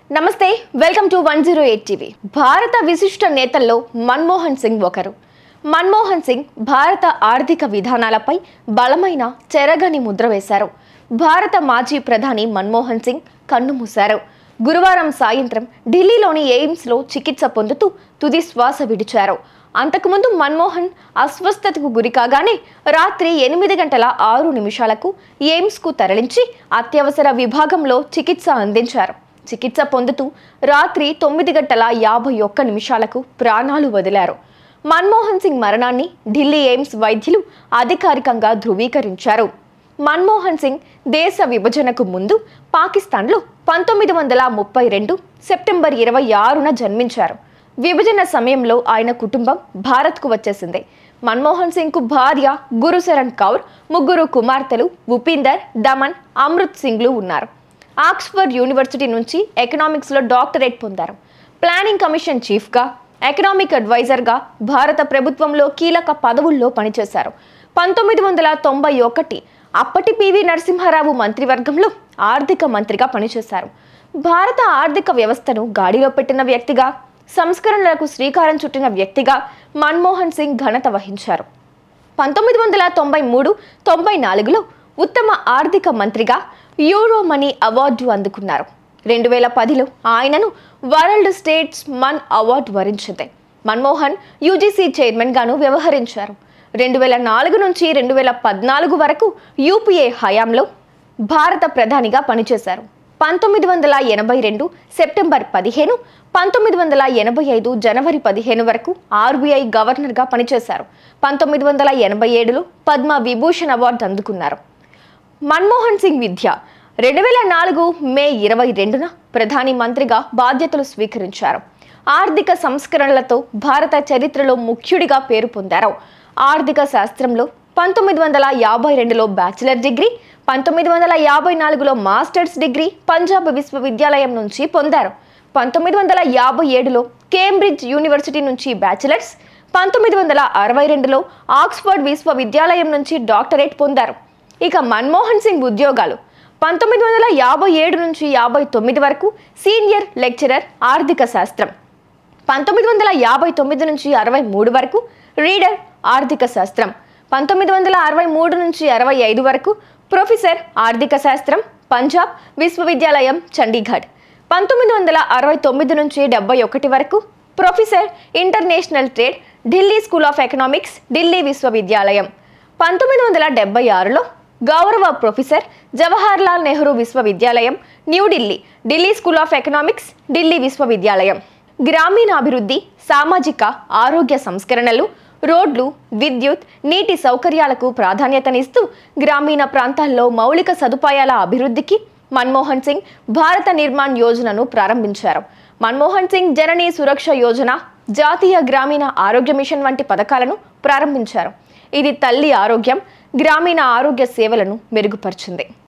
నమస్తే welcome to 108 TV. భారత విశిష్ట నేతల్లో మన్మోహన్ సింగ్ ఒకరు. మన్మోహన్ సింగ్ భారత ఆర్థిక విధానాలపై బలమైన చెరగని ముద్ర వేశారు. భారత మాజీ ప్రధాని మన్మోహన్ సింగ్ కన్నుమూశారు. గురువారం సాయంత్రం ఢిల్లీలోని ఎయిమ్స్లో చికిత్స పొందుతూ తుది శ్వాస విడిచారు. అంతకుముందు మన్మోహన్ అస్వస్థతకు గురికాగానే రాత్రి 8:06 ఎయిమ్స్కు తరలించి అత్యవసర విభాగంలో చికిత్స అందించారు. చికిత్స పొందుతూ రాత్రి 9:51 ప్రాణాలు వదిలారు. మన్మోహన్ సింగ్ మరణాన్ని ఢిల్లీ ఎయిమ్స్ వైద్యులు అధికారికంగా ధృవీకరించారు. మన్మోహన్ సింగ్ దేశ విభజనకు ముందు పాకిస్తాన్లో 1932 సెప్టెంబర్ 26న జన్మించారు. విభజన సమయంలో ఆయన కుటుంబం భారత్కు వచ్చేసింది. మన్మోహన్ సింగ్కు భార్య గురుశరణ్ కౌర్, 3 కుమార్తెలు ఉపీందర్, దమన్, అమృత్ సింగ్లు ఉన్నారు. ఆక్స్ఫర్డ్ యూనివర్సిటీ నుంచి ఎకనామిక్స్లో డాక్టరేట్ పొందారు. ప్లానింగ్ కమిషన్ చీఫ్గా, ఎకనామిక్ అడ్వైజర్గా భారత ప్రభుత్వంలో కీలక పదవుల్లో పనిచేశారు. 1991 అప్పటి పివి నరసింహారావు మంత్రివర్గంలో ఆర్థిక మంత్రిగా పనిచేశారు. భారత ఆర్థిక వ్యవస్థను గాడిలో పెట్టిన వ్యక్తిగా, సంస్కరణలకు శ్రీకారం చుట్టిన వ్యక్తిగా మన్మోహన్ సింగ్ ఘనత వహించారు. 1993-94లో ఉత్తమ ఆర్థిక మంత్రిగా యూరో మనీ అవార్డు అందుకున్నారు. 2010లో ఆయనను వరల్డ్ స్టేట్స్ మన్ అవార్డు వరించింది. మన్మోహన్ యూజీసీ చైర్మన్ గాను వ్యవహరించారు. 2004 నుంచి 2014 వరకు యూపీఏ హయాంలో భారత ప్రధానిగా పనిచేశారు. 1982 సెప్టెంబర్ 15, 1985 జనవరి 15 వరకు ఆర్బీఐ గవర్నర్గా పనిచేశారు. 1987లో పద్మ విభూషణ్ అవార్డు అందుకున్నారు. మన్మోహన్ సింగ్ విద్య 2004 మే 22న ప్రధాని మంత్రిగా బాధ్యతలు స్వీకరించారు. ఆర్థిక సంస్కరణలతో భారత చరిత్రలో ముఖ్యుడిగా పేరు పొందారు. ఆర్థిక శాస్త్రంలో 1952లో బ్యాచిలర్ డిగ్రీ, 1954లో మాస్టర్స్ డిగ్రీ పంజాబ్ విశ్వవిద్యాలయం నుంచి పొందారు. 1957లో కేంబ్రిడ్జ్ యూనివర్సిటీ నుంచి బ్యాచిలర్స్, 1962లో ఆక్స్ఫర్డ్ విశ్వవిద్యాలయం నుంచి డాక్టరేట్ పొందారు. ఇక మన్మోహన్ సింగ్ ఉద్యోగాలు 1957 నుంచి 59 వరకు సీనియర్ లెక్చరర్ ఆర్థిక శాస్త్రం, 1959 నుంచి 63 వరకు రీడర్ ఆర్థిక శాస్త్రం, 1963 నుంచి 65 వరకు ప్రొఫెసర్ ఆర్థిక శాస్త్రం పంజాబ్ విశ్వవిద్యాలయం చండీగఢ్, 1969 నుంచి 71 వరకు professor international trade Delhi school of economics Delhi విశ్వవిద్యాలయం, 1976లో గౌరవ ప్రొఫెసర్ జవహర్లాల్ నెహ్రూ విశ్వవిద్యాలయం New Delhi Delhi school of economics Delhi విశ్వవిద్యాలయం. గ్రామీణాభివృద్ధి, సామాజిక ఆరోగ్య సంస్కరణలు, రోడ్లు, విద్యుత్, నీటి సౌకర్యాలకు ప్రాధాన్యతనిస్తూ గ్రామీణ ప్రాంతాల్లో మౌలిక సదుపాయాల అభివృద్ధికి మన్మోహన్ సింగ్ భారత నిర్మాణ్ యోజనను ప్రారంభించారు. మన్మోహన్ సింగ్ జననీ సురక్ష యోజన, జాతీయ గ్రామీణ ఆరోగ్య మిషన్ వంటి పథకాలను ప్రారంభించారు. ఇది తల్లి ఆరోగ్యం, గ్రామీణ ఆరోగ్య సేవలను మెరుగుపరిచింది.